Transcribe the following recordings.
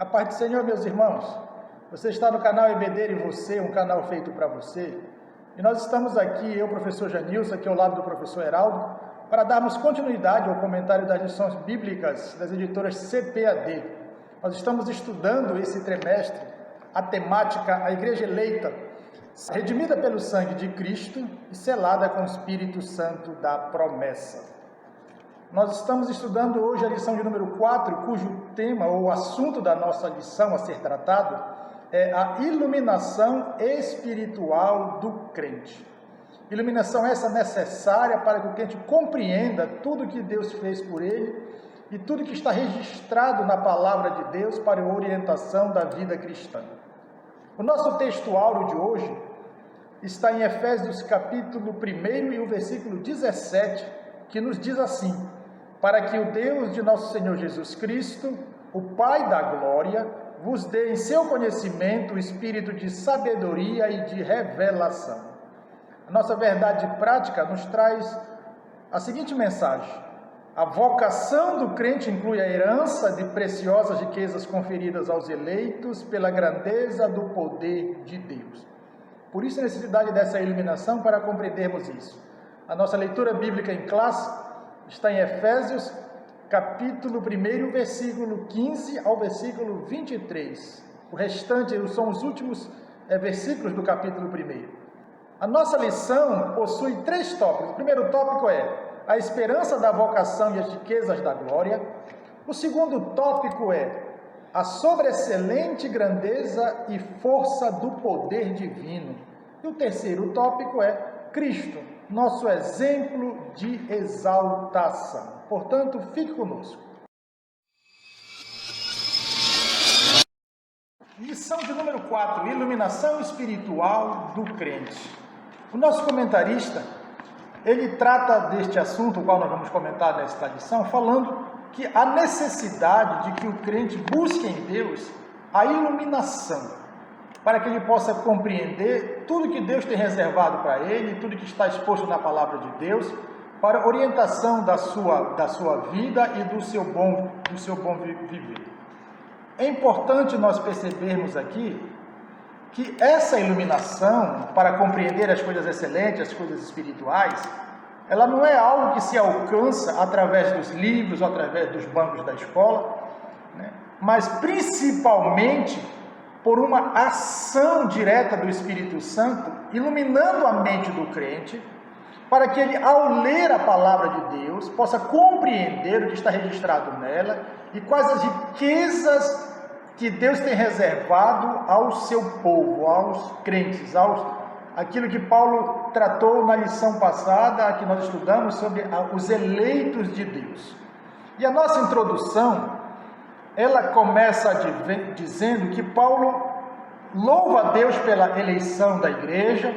A paz do Senhor, meus irmãos. Você está no canal EBD e Você, um canal feito para você. E nós estamos aqui, eu, professor Janilson, aqui ao lado do professor Heraldo, para darmos continuidade ao comentário das lições bíblicas das editoras CPAD. Nós estamos estudando esse trimestre a temática A Igreja Eleita, redimida pelo sangue de Cristo e selada com o Espírito Santo da promessa. Nós estamos estudando hoje a lição de número 4, cujo tema ou assunto da nossa lição a ser tratado é a iluminação espiritual do crente. Iluminação essa necessária para que o crente compreenda tudo que Deus fez por ele e tudo que está registrado na palavra de Deus para a orientação da vida cristã. O nosso texto áureo de hoje está em Efésios capítulo 1 e o versículo 17, que nos diz assim: para que o Deus de nosso Senhor Jesus Cristo, o Pai da glória, vos dê em seu conhecimento o espírito de sabedoria e de revelação. A nossa verdade prática nos traz a seguinte mensagem: a vocação do crente inclui a herança de preciosas riquezas conferidas aos eleitos pela grandeza do poder de Deus. Por isso a necessidade dessa iluminação para compreendermos isso. A nossa leitura bíblica em classe está em Efésios, capítulo 1, versículo 15 ao versículo 23. O restante são os últimos versículos do capítulo 1. A nossa lição possui 3 tópicos. O primeiro tópico é a esperança da vocação e as riquezas da glória. O segundo tópico é a sobreexcelente grandeza e força do poder divino. E o terceiro tópico é Cristo, nosso exemplo de exaltação. Portanto, fique conosco. Lição de número 4, iluminação espiritual do crente. O nosso comentarista, ele trata deste assunto, o qual nós vamos comentar nesta lição, falando que a necessidade de que o crente busque em Deus a iluminação, para que ele possa compreender tudo que Deus tem reservado para ele, tudo que está exposto na palavra de Deus, para orientação da sua vida e do seu bom viver. É importante nós percebermos aqui que essa iluminação, para compreender as coisas excelentes, as coisas espirituais, ela não é algo que se alcança através dos livros, ou através dos bancos da escola, né? Mas principalmente por uma ação direta do Espírito Santo, iluminando a mente do crente, para que ele, ao ler a palavra de Deus, possa compreender o que está registrado nela e quais as riquezas que Deus tem reservado ao seu povo, aos crentes, aquilo que Paulo tratou na lição passada, que nós estudamos sobre os eleitos de Deus. E a nossa introdução, ela começa dizendo que Paulo louva a Deus pela eleição da igreja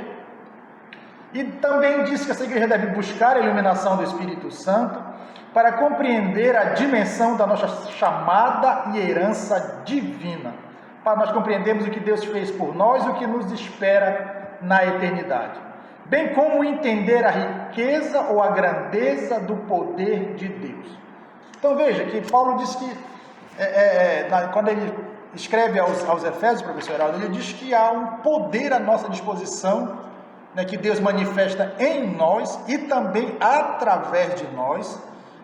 e também diz que essa igreja deve buscar a iluminação do Espírito Santo para compreender a dimensão da nossa chamada e herança divina, para nós compreendermos o que Deus fez por nós e o que nos espera na eternidade, bem como entender a riqueza ou a grandeza do poder de Deus. Então veja que Paulo diz que quando ele escreve aos Efésios, professor Heraldo, ele diz que há um poder à nossa disposição, né, que Deus manifesta em nós e também através de nós,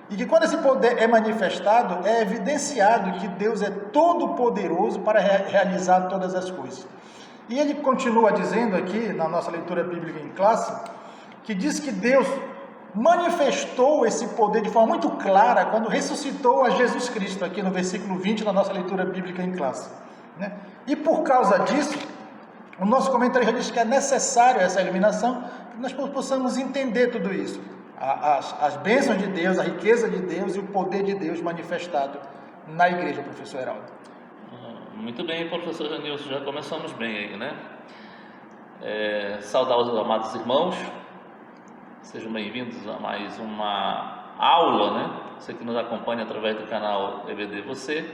e que quando esse poder é manifestado, é evidenciado que Deus é todo poderoso para realizar todas as coisas. E ele continua dizendo aqui, na nossa leitura bíblica em classe, que diz que Deus manifestou esse poder de forma muito clara quando ressuscitou a Jesus Cristo, aqui no versículo 20 da nossa leitura bíblica em classe, né? E por causa disso, o nosso comentário diz que é necessário essa iluminação, para que nós possamos entender tudo isso, as bênçãos de Deus, a riqueza de Deus e o poder de Deus manifestado na igreja, professor Heraldo. Muito bem, professor Janilson, já começamos bem aí, né? Saudar os amados irmãos. Sejam bem-vindos a mais uma aula, né? Você que nos acompanha através do canal EBD Você.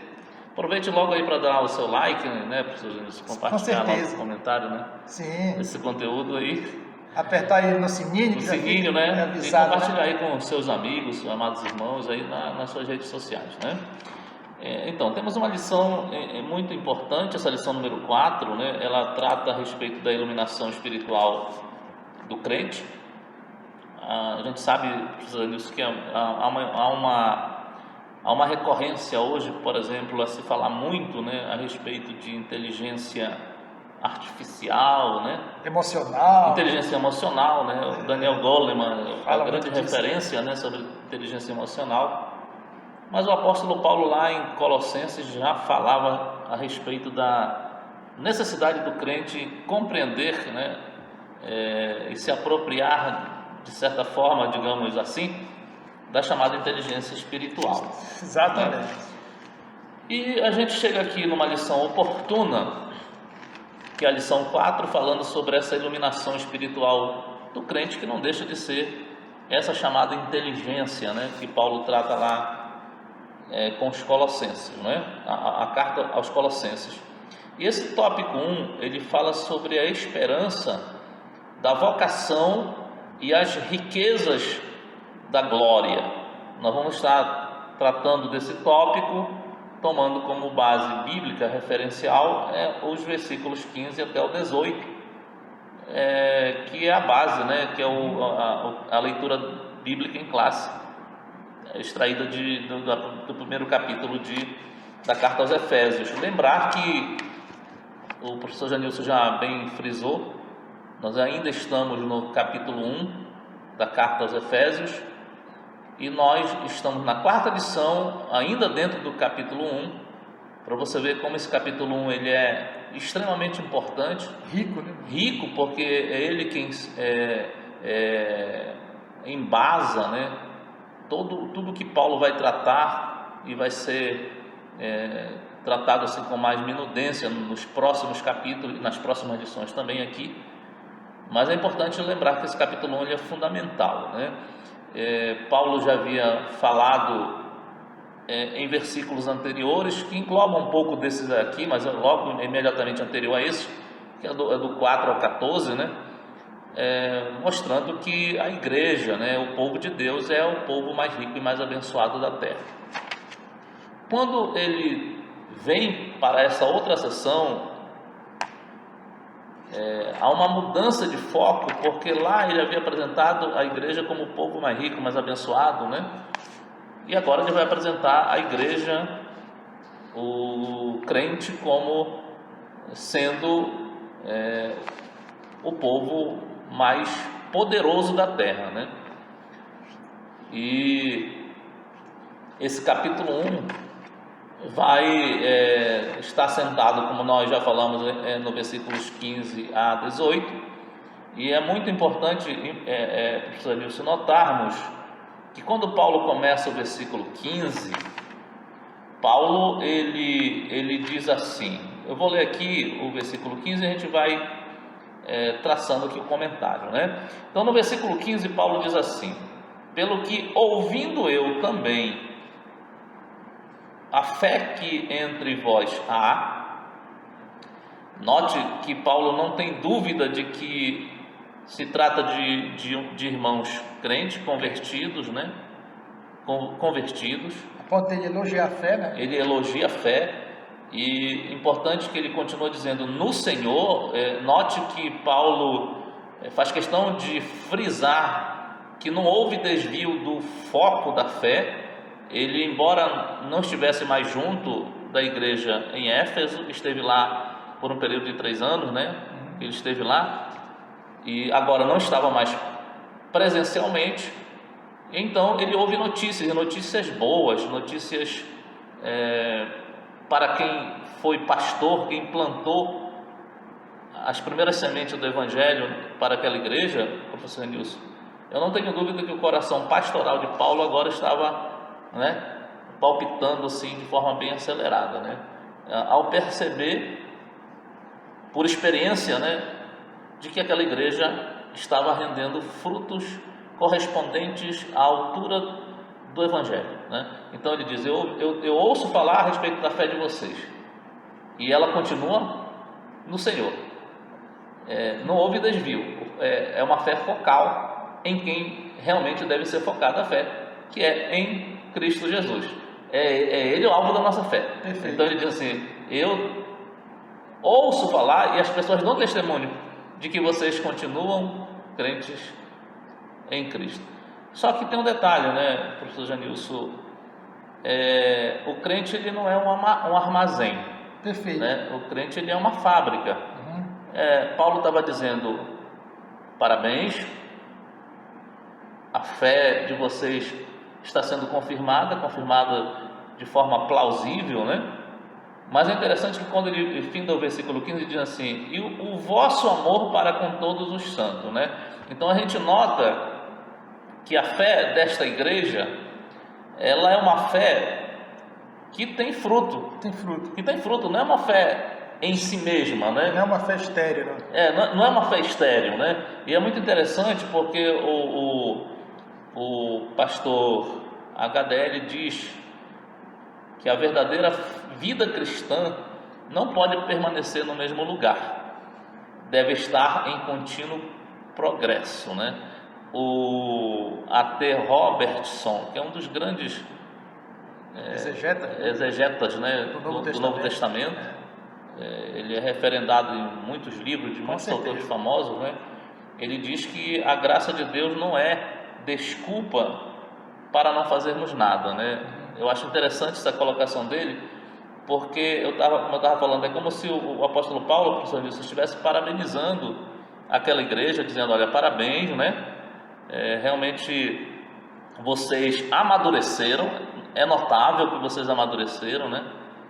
Aproveite logo aí para dar o seu like, né? Para vocês compartilhar lá no comentário, né? Sim. Esse conteúdo aí. Apertar aí no sininho. No sininho, né? Avisado, e compartilhar aí com seus amigos, amados irmãos aí nas suas redes sociais, né? Então, temos uma lição muito importante, essa lição número 4, né? Ela trata a respeito da iluminação espiritual do crente. A gente sabe, disso, que há uma recorrência hoje, por exemplo, a se falar muito, né, a respeito de inteligência artificial, né? Emocional. Inteligência emocional, né? O Daniel Goleman é uma grande muito disso. referência, né, sobre inteligência emocional. Mas o apóstolo Paulo lá em Colossenses já falava a respeito da necessidade do crente compreender, né, e se apropriar, de certa forma, digamos assim, da chamada inteligência espiritual. Exatamente. Né? E a gente chega aqui numa lição oportuna, que é a lição 4, falando sobre essa iluminação espiritual do crente, que não deixa de ser essa chamada inteligência, né, que Paulo trata lá com os Colossenses, né? A carta aos Colossenses. E esse tópico 1, ele fala sobre a esperança da vocação e as riquezas da glória. Nós vamos estar tratando desse tópico, tomando como base bíblica referencial os versículos 15 até o 18, que é a base, né? Que é a leitura bíblica em classe, extraída do primeiro capítulo da carta aos Efésios. Lembrar que o professor Janilson já bem frisou, nós ainda estamos no capítulo 1 da carta aos Efésios, e nós estamos na 4ª lição, ainda dentro do capítulo 1, para você ver como esse capítulo 1 ele é extremamente importante. Rico, né? Rico, porque é ele quem embasa, né, tudo que Paulo vai tratar, e vai ser tratado assim com mais minudência nos próximos capítulos e nas próximas lições também aqui. Mas é importante lembrar que esse capítulo 1 ele é fundamental, né? Paulo já havia falado em versículos anteriores, que englobam um pouco desses aqui, mas logo imediatamente anterior a esse, que é do 4 ao 14, né? Mostrando que a igreja, né, o povo de Deus, é o povo mais rico e mais abençoado da terra. Quando ele vem para essa outra sessão, há uma mudança de foco, porque lá ele havia apresentado a igreja como o povo mais rico, mais abençoado, né? E agora ele vai apresentar a igreja, o crente, como sendo o povo mais poderoso da terra, né? E esse capítulo 1 vai estar sentado, como nós já falamos, no versículos 15 a 18, e é muito importante, professor Nilson, notarmos que quando Paulo começa o versículo 15, Paulo ele diz assim, eu vou ler aqui o versículo 15 e a gente vai traçando aqui o comentário, né? Então no versículo 15 Paulo diz assim: pelo que ouvindo eu também a fé que entre vós há. Note que Paulo não tem dúvida de que se trata de irmãos crentes, convertidos, né? Convertidos. A ponto de elogiar a fé, né? Ele elogia a fé. E importante que ele continua dizendo no Senhor. Note que Paulo faz questão de frisar que não houve desvio do foco da fé. Ele, embora não estivesse mais junto da igreja em Éfeso, esteve lá por um período de 3 anos, né? Ele esteve lá e agora não estava mais presencialmente. Então ele ouve notícias boas, notícias para quem foi pastor, quem plantou as primeiras sementes do Evangelho para aquela igreja, professor Nilson. Eu não tenho dúvida que o coração pastoral de Paulo agora estava, né, palpitando assim de forma bem acelerada, né, ao perceber, por experiência, né, de que aquela igreja estava rendendo frutos correspondentes à altura do Evangelho, né? Então ele diz, eu ouço falar a respeito da fé de vocês, e ela continua no Senhor, não houve desvio, é uma fé focal em quem realmente deve ser focada a fé, que é em Cristo Jesus. é ele o alvo da nossa fé. Perfeito. Então ele diz assim: eu ouço falar e as pessoas dão testemunho de que vocês continuam crentes em Cristo. Só que tem um detalhe, né, professor Janilson? O crente ele não é um armazém. Perfeito. Né? O crente ele é uma fábrica. Paulo estava dizendo: parabéns, a fé de vocês está sendo confirmada de forma plausível, né? Mas é interessante que quando ele finda o versículo 15 diz assim: e o vosso amor para com todos os santos, né? Então a gente nota que a fé desta igreja, ela é uma fé que tem fruto. Tem fruto. Que tem fruto, não é uma fé em si mesma, né? Não é uma fé estéril. Não. Não é uma fé estéril, né? E é muito interessante porque o pastor HDL diz que a verdadeira vida cristã não pode permanecer no mesmo lugar, deve estar em contínuo progresso, né? O A.T. Robertson, que é um dos grandes exegetas, né, do Novo Testamento, ele é referendado em muitos livros de muitos autores famosos, né? Ele diz que a graça de Deus não é desculpa para não fazermos nada, né? Eu acho interessante essa colocação dele, porque como eu estava falando, é como se o apóstolo Paulo, professor Wilson, estivesse parabenizando aquela igreja, dizendo: olha, parabéns, né? Realmente vocês amadureceram, é notável que vocês amadureceram, né?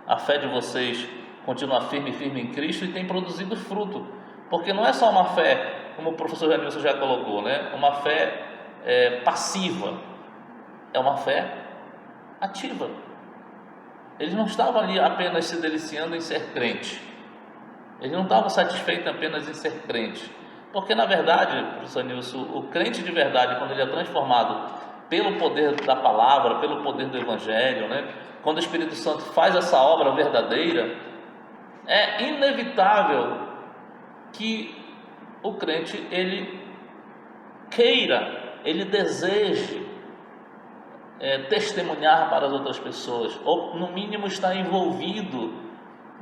A fé de vocês continua firme em Cristo e tem produzido fruto, porque não é só uma fé, como o professor Janilson já colocou, né? Uma fé passiva, é uma fé ativa. Eles não estavam ali apenas se deliciando em ser crente, eles não estavam satisfeitos apenas em ser crente, porque na verdade, professor Nilson, o crente de verdade, quando ele é transformado pelo poder da palavra, pelo poder do evangelho, né? Quando o Espírito Santo faz essa obra verdadeira, é inevitável que o crente ele queira, ele deseje testemunhar para as outras pessoas, ou no mínimo estar envolvido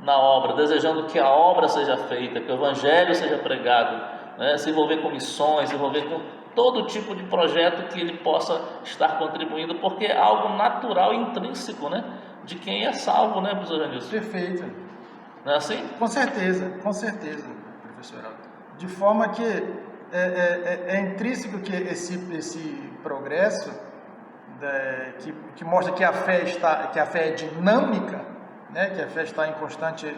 na obra, desejando que a obra seja feita, que o evangelho seja pregado, né? Se envolver com missões, se envolver com todo tipo de projeto que ele possa estar contribuindo, porque é algo natural e intrínseco, né, de quem é salvo, né, professor Janilson? Perfeito. Não é assim? Com certeza, professor. De forma que é intrínseco que esse progresso que mostra que a fé é dinâmica, né? Que a fé está em constante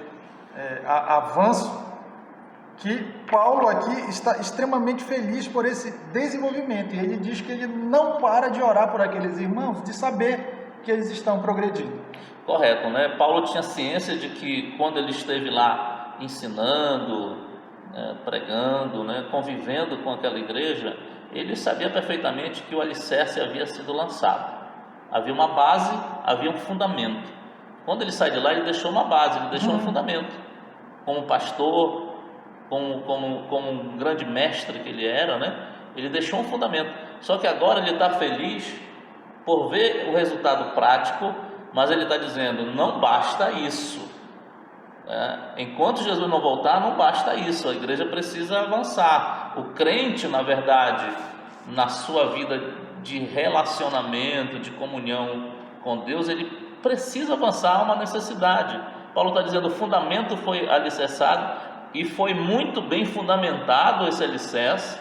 avanço, que Paulo aqui está extremamente feliz por esse desenvolvimento, e ele diz que ele não para de orar por aqueles irmãos, de saber que eles estão progredindo. Correto, né? Paulo tinha ciência de que quando ele esteve lá ensinando, pregando, né, convivendo com aquela igreja, ele sabia perfeitamente que o alicerce havia sido lançado. Havia uma base, havia um fundamento. Quando ele sai de lá, ele deixou uma base, ele deixou um fundamento. Como pastor, como um grande mestre que ele era, né? Ele deixou um fundamento. Só que agora ele está feliz por ver o resultado prático, mas ele está dizendo: não basta isso. Enquanto Jesus não voltar, não basta isso. A igreja precisa avançar. O crente, na verdade, na sua vida de relacionamento, de comunhão com Deus, ele precisa avançar, uma necessidade. Paulo está dizendo: o fundamento foi alicerçado e foi muito bem fundamentado esse alicerce.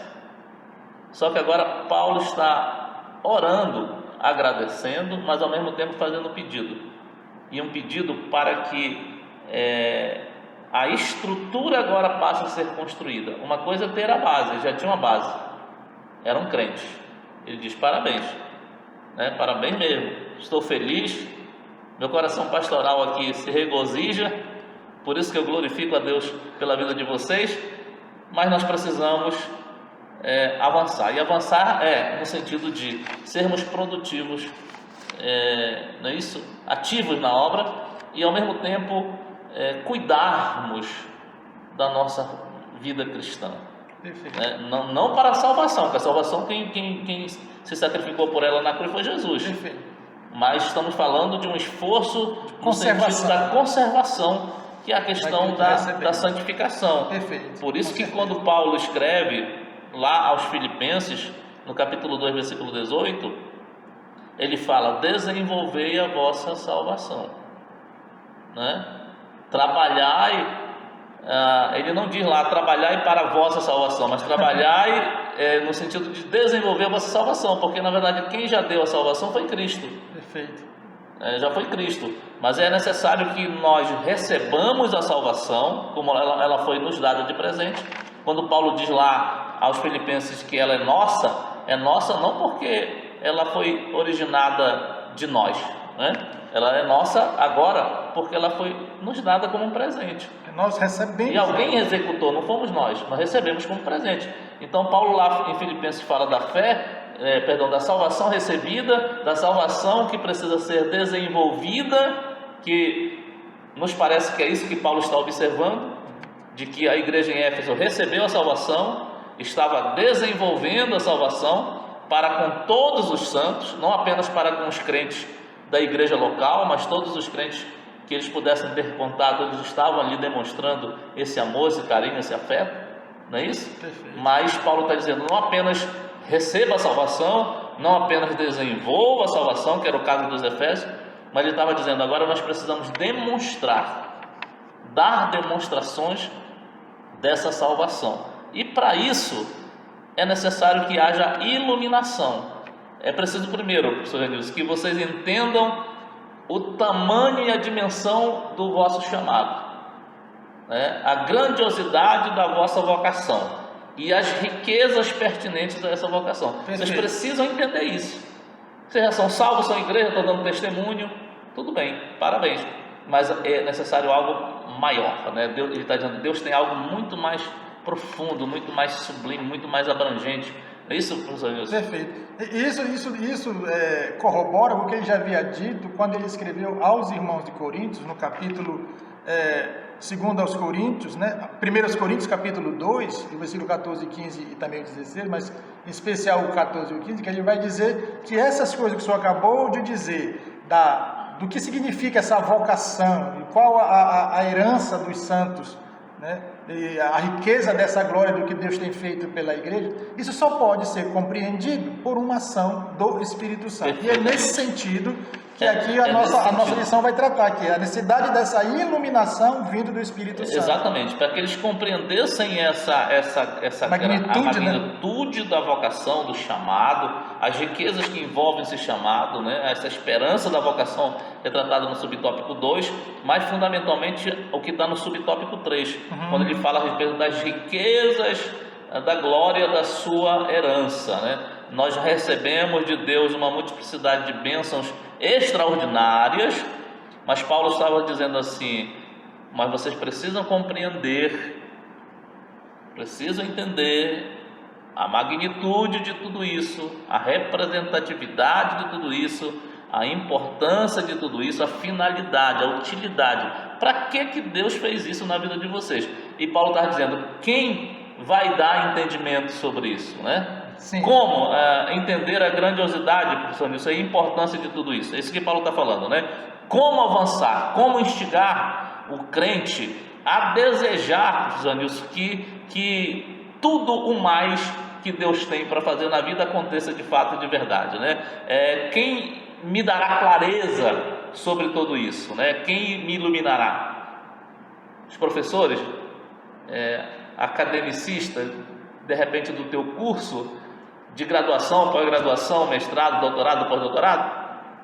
Só que agora Paulo está orando, agradecendo, mas ao mesmo tempo fazendo um pedido. E um pedido para que a estrutura agora passe a ser construída. Uma coisa é ter a base, ele já tinha uma base, era um crente. Ele diz: parabéns, né? Parabéns mesmo, estou feliz, meu coração pastoral aqui se regozija, por isso que eu glorifico a Deus pela vida de vocês, mas nós precisamos avançar, e avançar no sentido de sermos produtivos, não é isso? Ativos na obra, e ao mesmo tempo cuidarmos da nossa vida cristã. Não para a salvação, porque a salvação quem se sacrificou por ela na cruz foi Jesus. Perfeito. mas estamos falando de um esforço no sentido Conservação. da conservação, que é a questão da santificação. Perfeito. Por isso Com que certeza. quando Paulo escreve lá aos Filipenses, no capítulo 2, versículo 18, ele fala: desenvolvei a vossa salvação, né? Trabalhai, ele não diz lá trabalhai para a vossa salvação, mas trabalhai no sentido de desenvolver a vossa salvação, porque na verdade quem já deu a salvação foi Cristo. Perfeito. Já foi Cristo, mas é necessário que nós recebamos a salvação, como ela foi nos dada de presente. Quando Paulo diz lá aos Filipenses que ela é nossa não porque ela foi originada de nós, né? Ela é nossa agora porque ela foi nos dada como um presente. Nós recebemos. E alguém executou, não fomos nós recebemos como presente. Então Paulo lá em Filipenses fala da fé, da salvação recebida, da salvação que precisa ser desenvolvida, que nos parece que é isso que Paulo está observando, de que a igreja em Éfeso recebeu a salvação, estava desenvolvendo a salvação para com todos os santos, não apenas para com os crentes da igreja local, mas todos os crentes que eles pudessem ter contato, eles estavam ali demonstrando esse amor, esse carinho, esse afeto, não é isso? Perfeito. Mas Paulo está dizendo, não apenas receba a salvação, não apenas desenvolva a salvação, que era o caso dos Efésios, mas ele estava dizendo, agora nós precisamos dar demonstrações dessa salvação. E para isso é necessário que haja iluminação. É preciso primeiro, professor Renilson, que vocês entendam o tamanho e a dimensão do vosso chamado, né? A grandiosidade da vossa vocação e as riquezas pertinentes a essa vocação. Perfeito. Vocês precisam entender isso. Vocês já são salvos, são igreja, estão dando testemunho, tudo bem, parabéns, mas é necessário algo maior, né? Ele está dizendo, Deus tem algo muito mais profundo, muito mais sublime, muito mais abrangente. É isso, professor Wilson? Perfeito. Isso corrobora o que ele já havia dito quando ele escreveu aos irmãos de Coríntios, no capítulo 2 aos Coríntios, né? 1 Coríntios, capítulo 2, o versículo 14 e 15 e também o 16, mas em especial o 14 e o 15, que ele vai dizer que essas coisas que o senhor acabou de dizer, do que significa essa vocação e qual a herança dos santos, né? E a riqueza dessa glória do que Deus tem feito pela igreja, isso só pode ser compreendido por uma ação do Espírito Santo. E é nesse sentido que aqui a nossa lição vai tratar, que é a necessidade dessa iluminação vindo do Espírito Santo. Exatamente, para que eles compreendessem essa magnitude, né? Da vocação, do chamado, as riquezas que envolvem esse chamado, né? Essa esperança da vocação retratada no subtópico 2, mas fundamentalmente o que está no subtópico 3, quando ele fala a respeito das riquezas da glória da sua herança, né? Nós recebemos de Deus uma multiplicidade de bênçãos extraordinárias, mas Paulo estava dizendo assim, mas vocês precisam compreender, precisam entender a magnitude de tudo isso, a representatividade de tudo isso, a importância de tudo isso, a finalidade, a utilidade. Para que Deus fez isso na vida de vocês? E Paulo está dizendo, quem vai dar entendimento sobre isso, né? Sim. Como entender a grandiosidade, professor Nilson, e a importância de tudo isso? É isso que Paulo está falando, né? Como avançar, como instigar o crente a desejar, professor Nilson, que tudo o mais que Deus tem para fazer na vida aconteça de fato e de verdade, né? Quem me dará clareza sobre tudo isso, né? Quem me iluminará? Os professores, academicistas, de repente do teu curso de graduação, pós-graduação, mestrado, doutorado, pós-doutorado,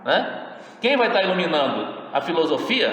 né? Quem vai estar iluminando? A filosofia,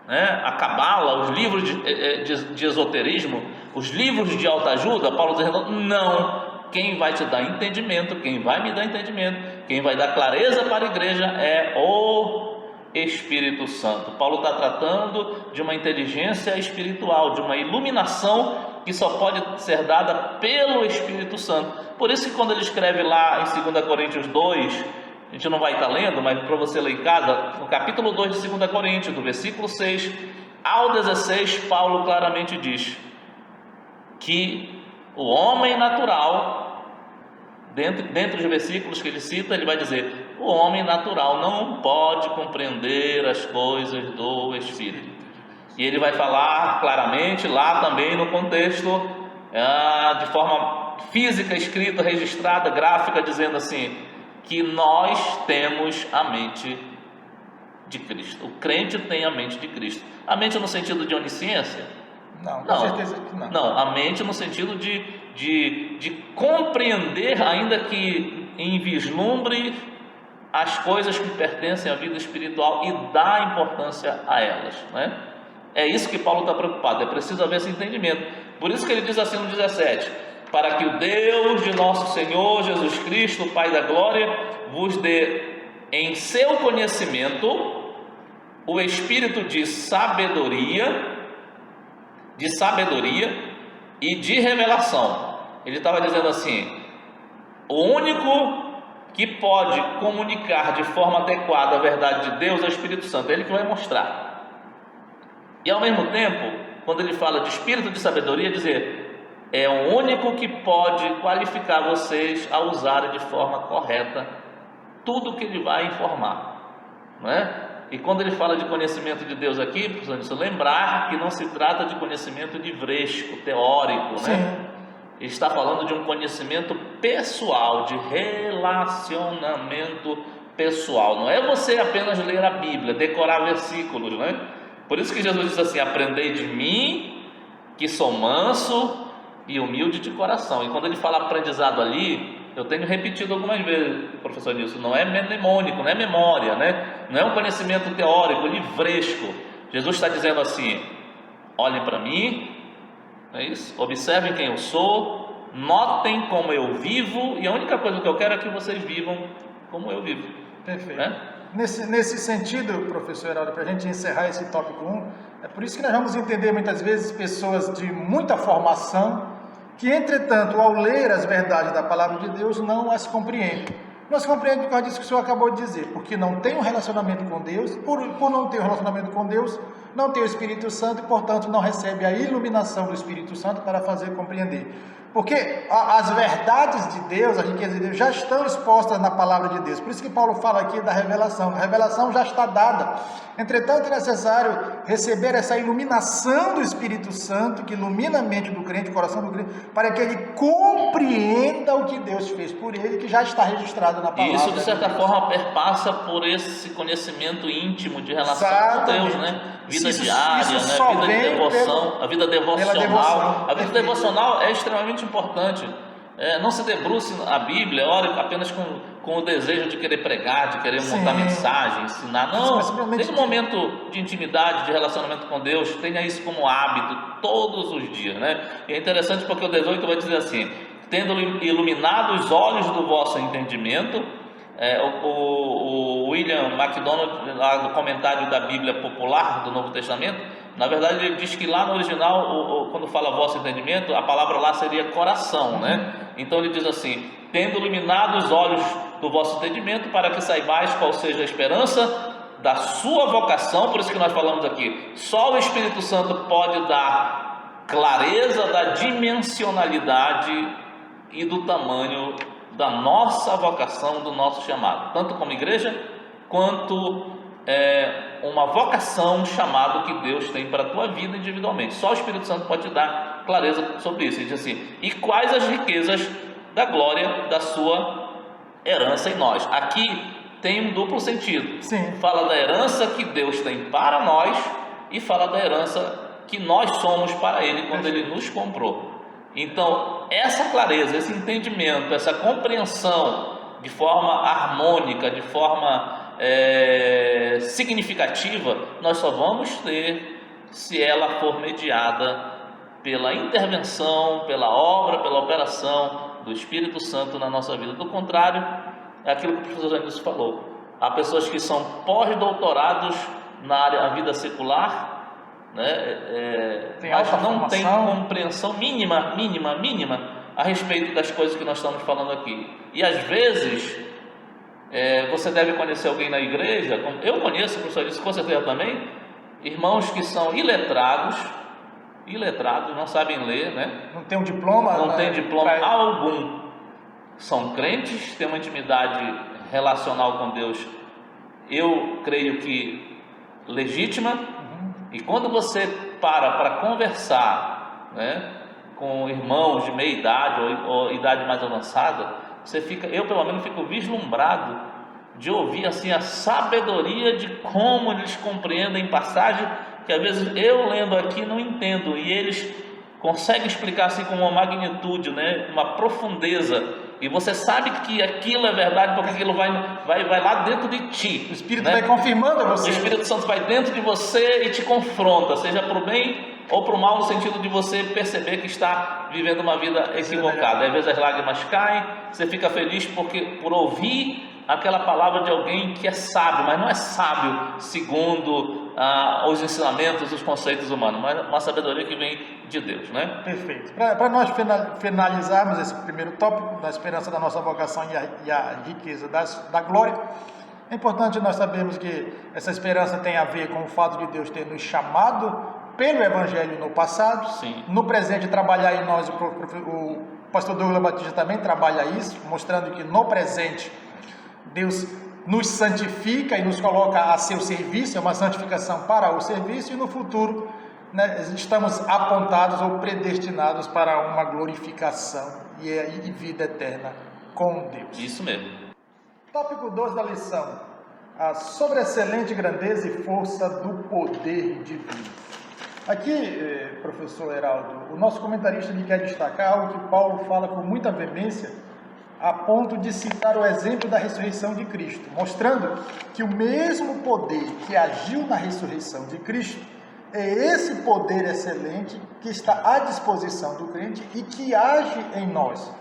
né? A cabala, os livros de esoterismo, os livros de autoajuda? Paulo dizendo, não. Quem vai te dar entendimento, quem vai me dar entendimento, quem vai dar clareza para a igreja é o Espírito Santo. Paulo está tratando de uma inteligência espiritual, de uma iluminação que só pode ser dada pelo Espírito Santo. Por isso que quando ele escreve lá em 2 Coríntios 2, a gente não vai estar lendo, mas para você ler em casa, no capítulo 2 de 2 Coríntios, do versículo 6 ao 16, Paulo claramente diz que o homem natural, dentro dos versículos que ele cita, ele vai dizer, o homem natural não pode compreender as coisas do Espírito. E ele vai falar claramente lá também no contexto, de forma física, escrita, registrada, gráfica, dizendo assim, que nós temos a mente de Cristo. O crente tem a mente de Cristo. A mente no sentido de onisciência? Não, com certeza que não. Não, a mente no sentido de compreender, ainda que em vislumbre, as coisas que pertencem à vida espiritual e dar importância a elas, né? É isso que Paulo está preocupado, é preciso haver esse entendimento. Por isso que ele diz assim no 17: para que o Deus de nosso Senhor Jesus Cristo, Pai da glória, vos dê em seu conhecimento o espírito de sabedoria e de revelação. Ele estava dizendo assim: o único que pode comunicar de forma adequada a verdade de Deus é o Espírito Santo, é ele que vai mostrar. E ao mesmo tempo, quando ele fala de espírito de sabedoria, dizer, é o único que pode qualificar vocês a usarem de forma correta tudo que ele vai informar, não é? E quando ele fala de conhecimento de Deus aqui, professor, lembrar que não se trata de conhecimento livresco, teórico, né? Ele está falando de um conhecimento pessoal, de relacionamento pessoal. Não é você apenas ler a Bíblia, decorar versículos, né? Por isso que Jesus diz assim: aprendei de mim, que sou manso e humilde de coração. E quando ele fala aprendizado ali, eu tenho repetido algumas vezes, professor Nilson, não é mnemônico, não é memória, né? Não é um conhecimento teórico, livresco. Jesus está dizendo assim: olhem para mim, não é isso? Observem quem eu sou, notem como eu vivo, e a única coisa que eu quero é que vocês vivam como eu vivo. Perfeito. Né? Nesse sentido, professor Heraldo, para a gente encerrar esse tópico 1, é por isso que nós vamos entender muitas vezes pessoas de muita formação, que entretanto, ao ler as verdades da palavra de Deus, não as compreendem. Não as compreendem por causa disso que o senhor acabou de dizer, porque não tem um relacionamento com Deus, por não ter um relacionamento com Deus, não tem o Espírito Santo e, portanto, não recebe a iluminação do Espírito Santo para fazer compreender. Porque as verdades de Deus, a riqueza de Deus, já estão expostas na palavra de Deus. Por isso que Paulo fala aqui da revelação. A revelação já está dada. Entretanto, é necessário receber essa iluminação do Espírito Santo, que ilumina a mente do crente, o coração do crente, para que ele compreenda o que Deus fez por ele, que já está registrado na palavra. E isso, de certa forma, perpassa por esse conhecimento íntimo de relação com Deus, né? Vida diária, né? Vida de devoção, a vida devocional. A vida devocional é extremamente importante. Não se debruce a Bíblia, ore apenas com o desejo de querer pregar, de querer montar mensagem, ensinar. Não, tem um momento de intimidade, de relacionamento com Deus, tenha isso como hábito todos os dias, né? E é interessante porque o 18 vai dizer assim: tendo iluminado os olhos do vosso entendimento. O William MacDonald, lá no comentário da Bíblia Popular do Novo Testamento, na verdade ele diz que lá no original, quando fala vosso entendimento, a palavra lá seria coração, né? Então ele diz assim: tendo iluminado os olhos do vosso entendimento, para que saibais qual seja a esperança da sua vocação. Por isso que nós falamos aqui, só o Espírito Santo pode dar clareza da dimensionalidade e do tamanho da nossa vocação, do nosso chamado, tanto como igreja, quanto uma vocação, um chamado que Deus tem para a tua vida individualmente. Só o Espírito Santo pode te dar clareza sobre isso. Ele diz assim: e quais as riquezas da glória da sua herança em nós. Aqui tem um duplo sentido. Sim. Fala da herança que Deus tem para nós e fala da herança que nós somos para Ele quando Ele nos comprou. Então, essa clareza, esse entendimento, essa compreensão de forma harmônica, de forma significativa, nós só vamos ter se ela for mediada pela intervenção, pela obra, pela operação do Espírito Santo na nossa vida. Do contrário, é aquilo que o professor Janis falou: há pessoas que são pós-doutorados na vida secular, né? Mas não tem compreensão mínima a respeito das coisas que nós estamos falando aqui. E às vezes você deve conhecer alguém na igreja, como eu conheço, o professor disse, com certeza também, irmãos que são iletrados, não sabem ler, né? Não tem um diploma? Não tem diploma algum. São crentes, têm uma intimidade relacional com Deus, eu creio que legítima. E quando você para conversar, né, com irmãos de meia idade ou idade mais avançada, eu pelo menos fico vislumbrado de ouvir assim a sabedoria de como eles compreendem passagem que às vezes eu lendo aqui não entendo, e eles conseguem explicar assim com uma magnitude, né, uma profundeza, e você sabe que aquilo é verdade porque aquilo vai lá dentro de ti. O Espírito, né? vai confirmando a você. O Espírito Santo vai dentro de você e te confronta, seja para o bem ou para o mal, no sentido de você perceber que está vivendo uma vida equivocada. Às vezes as lágrimas caem, você fica feliz por ouvir aquela palavra de alguém que é sábio, mas não é sábio segundo os ensinamentos, os conceitos humanos, mas uma sabedoria que vem de Deus, né? Perfeito. Para nós finalizarmos esse primeiro tópico, da esperança da nossa vocação e a riqueza da glória, é importante nós sabermos que essa esperança tem a ver com o fato de Deus ter nos chamado pelo Evangelho no passado. Sim. No presente trabalhar em nós, o pastor Douglas Batista também trabalha isso, mostrando que no presente Deus nos santifica e nos coloca a seu serviço, é uma santificação para o serviço, e no futuro, né, estamos apontados ou predestinados para uma glorificação e vida eterna com Deus. Isso mesmo. Tópico 2 da lição: a sobreexcelente grandeza e força do poder divino. Aqui, professor Heraldo, o nosso comentarista ele quer destacar algo que Paulo fala com muita veemência, a ponto de citar o exemplo da ressurreição de Cristo, mostrando que o mesmo poder que agiu na ressurreição de Cristo é esse poder excelente que está à disposição do crente e que age em nós.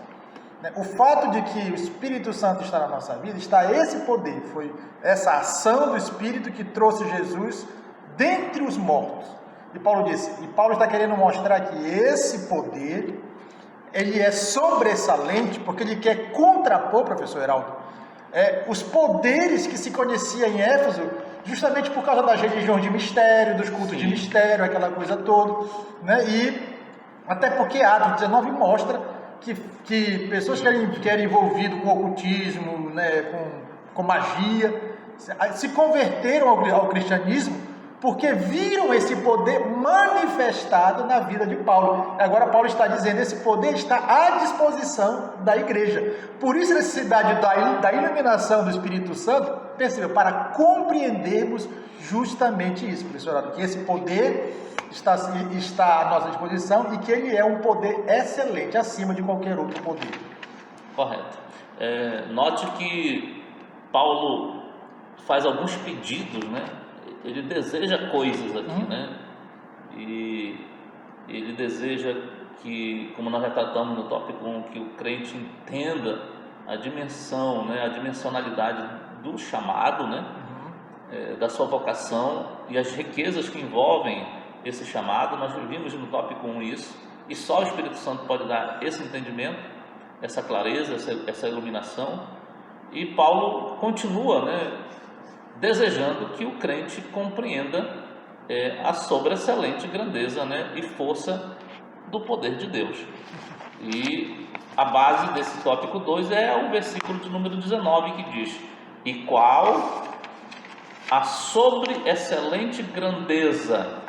O fato de que o Espírito Santo está na nossa vida, está esse poder, foi essa ação do Espírito que trouxe Jesus dentre os mortos. E Paulo está querendo mostrar que esse poder, ele é sobressalente, porque ele quer contrapor, professor Heraldo, os poderes que se conhecia em Éfeso, justamente por causa das religiões de mistério, dos cultos de mistério, aquela coisa toda, né? E até porque Atos 19 mostra que pessoas que eram envolvidas com ocultismo, né, com magia, se converteram ao cristianismo, porque viram esse poder manifestado na vida de Paulo. Agora Paulo está dizendo, esse poder está à disposição da igreja. Por isso a necessidade da iluminação do Espírito Santo, percebeu, para compreendermos justamente isso, professor, que esse poder está à nossa disposição e que ele é um poder excelente, acima de qualquer outro poder. Correto. Note que Paulo faz alguns pedidos, né? Ele deseja coisas aqui, né? E ele deseja que, como nós já tratamos no tópico 1, que o crente entenda a dimensão, né? A dimensionalidade do chamado, né? Da sua vocação e as riquezas que envolvem esse chamado. Nós vimos no tópico 1 isso, e só o Espírito Santo pode dar esse entendimento, essa clareza, essa iluminação. E Paulo continua, né, desejando que o crente compreenda a sobreexcelente grandeza, né, e força do poder de Deus. E a base desse tópico 2 é o versículo de número 19, que diz: e qual a sobreexcelente grandeza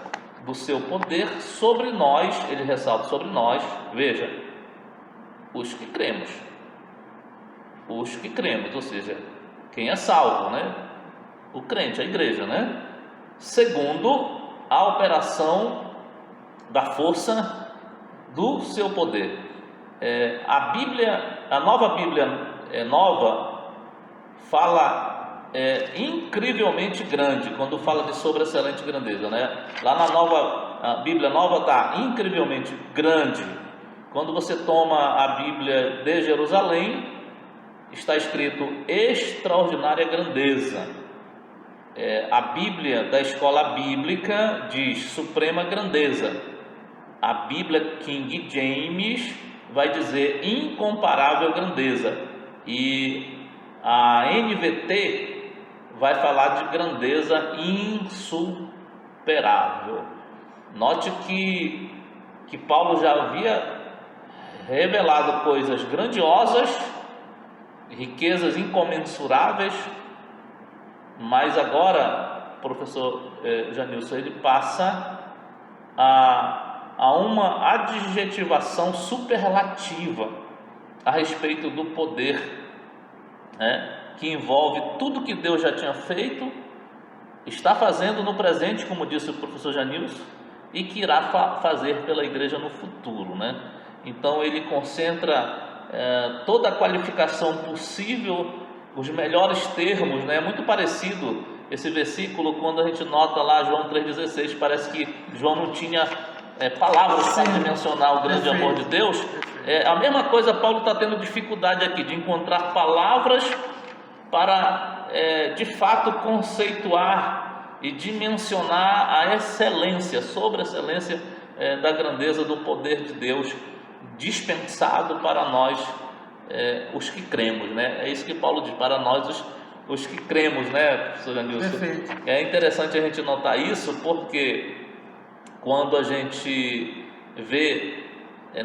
do seu poder sobre nós, ele ressalta, sobre nós, veja, os que cremos, ou seja, quem é salvo, né? O crente, a igreja, né? Segundo a operação da força do seu poder. A nova Bíblia nova fala incrivelmente grande, quando fala de sobreexcelente grandeza, né? Lá na Bíblia nova está incrivelmente grande. Quando você toma a Bíblia de Jerusalém, está escrito extraordinária grandeza. A Bíblia da escola bíblica diz suprema grandeza. A Bíblia King James vai dizer incomparável grandeza. E a NVT vai falar de grandeza insuperável. Note que Paulo já havia revelado coisas grandiosas riquezas incomensuráveis, mas agora, professor Janilson, ele passa a uma adjetivação superlativa a respeito do poder, né, que envolve tudo que Deus já tinha feito, está fazendo no presente, como disse o professor Janilson, e que irá fazer pela igreja no futuro, né? Então ele concentra toda a qualificação possível, os melhores termos, né? É muito parecido esse versículo quando a gente nota lá João 3,16, parece que João não tinha palavras para mencionar o grande amor de Deus. A mesma coisa Paulo está tendo dificuldade aqui de encontrar palavras para de fato conceituar e dimensionar a excelência, sobre a excelência da grandeza do poder de Deus dispensado para nós, os que cremos, né? É isso que Paulo diz, para nós os que cremos, né, professor Janilson? É interessante a gente notar isso, porque quando a gente vê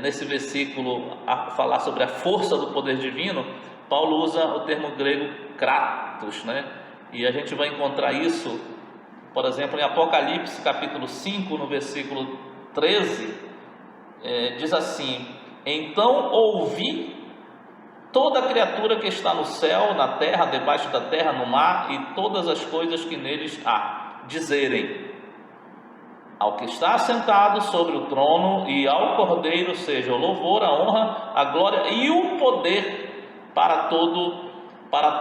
nesse versículo a falar sobre a força do poder divino, Paulo usa o termo grego kratos, né? E a gente vai encontrar isso, por exemplo, em Apocalipse capítulo 5, no versículo 13, diz assim: então ouvi toda criatura que está no céu, na terra, debaixo da terra, no mar e todas as coisas que neles há, dizerem: ao que está assentado sobre o trono e ao Cordeiro seja o louvor, a honra, a glória e o poder para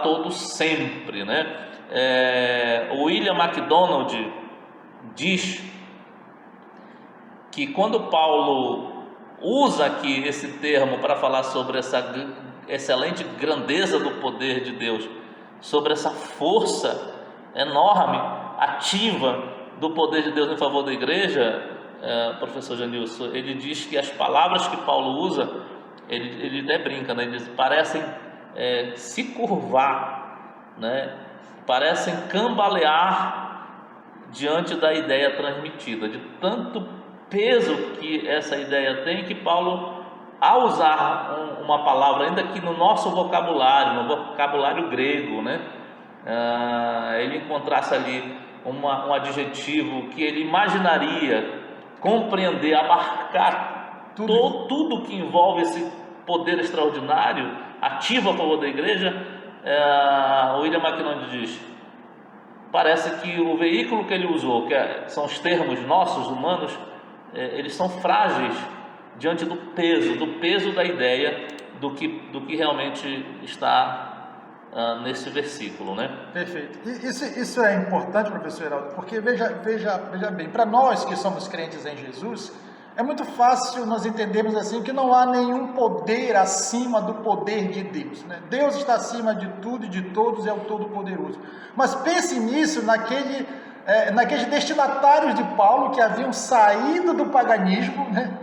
todo sempre, né? O William MacDonald diz que quando Paulo usa aqui esse termo para falar sobre essa excelente grandeza do poder de Deus, sobre essa força enorme, ativa do poder de Deus em favor da igreja, professor Janilson, ele diz que as palavras que Paulo usa, ele até brinca, né? Ele diz, parecem se curvar, né? Parecem cambalear diante da ideia transmitida, de tanto peso que essa ideia tem, que Paulo, ao usar uma palavra, ainda que no nosso vocabulário, no vocabulário grego, né? Ele encontrasse ali um adjetivo que ele imaginaria compreender, abarcar tudo que envolve esse poder extraordinário, ativo a favor da igreja, o William MacDonald diz, parece que o veículo que ele usou, que são os termos nossos, humanos, eles são frágeis diante do peso da ideia do que realmente está nesse versículo, né? Perfeito. Isso é importante, professor Heraldo, porque veja bem, para nós que somos crentes em Jesus, é muito fácil nós entendermos assim que não há nenhum poder acima do poder de Deus, né? Deus está acima de tudo e de todos, é o Todo-Poderoso. Mas pense nisso naqueles destinatários de Paulo que haviam saído do paganismo, né,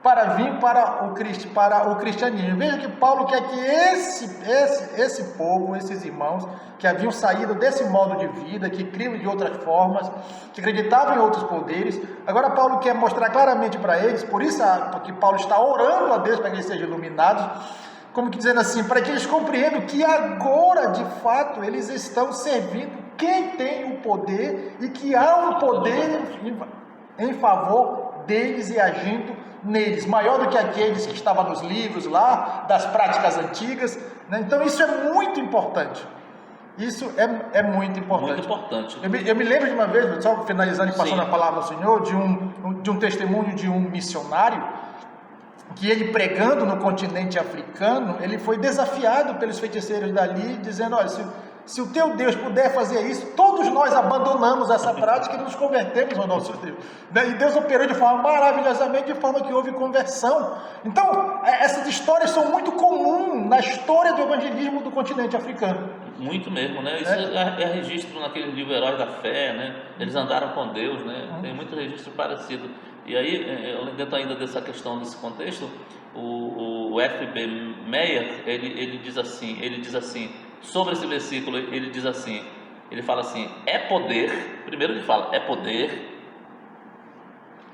para vir para o cristianismo. Veja que Paulo quer que esse povo, esses irmãos que haviam saído desse modo de vida, que criam de outras formas, que acreditavam em outros poderes, agora Paulo quer mostrar claramente para eles, por isso porque Paulo está orando a Deus para que eles sejam iluminados, como que dizendo assim, para que eles compreendam que agora de fato eles estão servindo quem tem o poder e que há um poder em favor deles e agindo neles, maior do que aqueles que estavam nos livros lá, das práticas antigas, né? Então isso é muito importante. Isso é muito importante. Muito importante. Eu me lembro de uma vez, só finalizando e passando a palavra ao senhor, de um testemunho de um missionário, que ele pregando no continente africano, ele foi desafiado pelos feiticeiros dali, dizendo, olha, se o teu Deus puder fazer isso, todos nós abandonamos essa prática e nos convertemos ao nosso Deus. E Deus operou de forma maravilhosamente, de forma que houve conversão. Então, essas histórias são muito comuns na história do evangelismo do continente africano. Muito mesmo, né? Isso é registro naquele livro Heróis da Fé, né? Eles andaram com Deus, né? Tem muito registro parecido. E aí, dentro ainda dessa questão, desse contexto, o F.B. Meyer, ele diz assim, sobre esse versículo, ele fala assim, é poder, primeiro ele fala, é poder,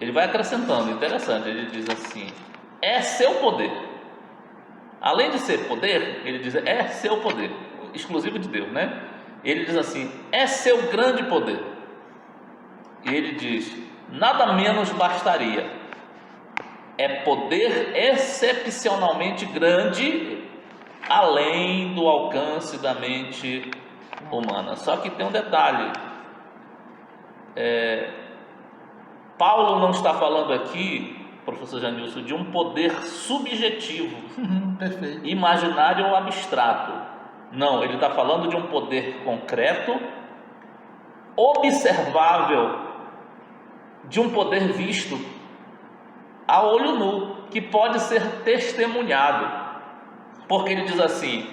ele vai acrescentando, interessante, ele diz assim, é seu poder, além de ser poder, ele diz, é seu poder, exclusivo de Deus, né? Ele diz assim, é seu grande poder. E ele diz, nada menos bastaria. É poder excepcionalmente grande, além do alcance da mente humana. Só que tem um detalhe, Paulo não está falando aqui, professor Janilson, de um poder subjetivo, Perfeito. imaginário ou abstrato. Não, ele está falando de um poder concreto, observável, de um poder visto a olho nu, que pode ser testemunhado. Porque ele diz assim,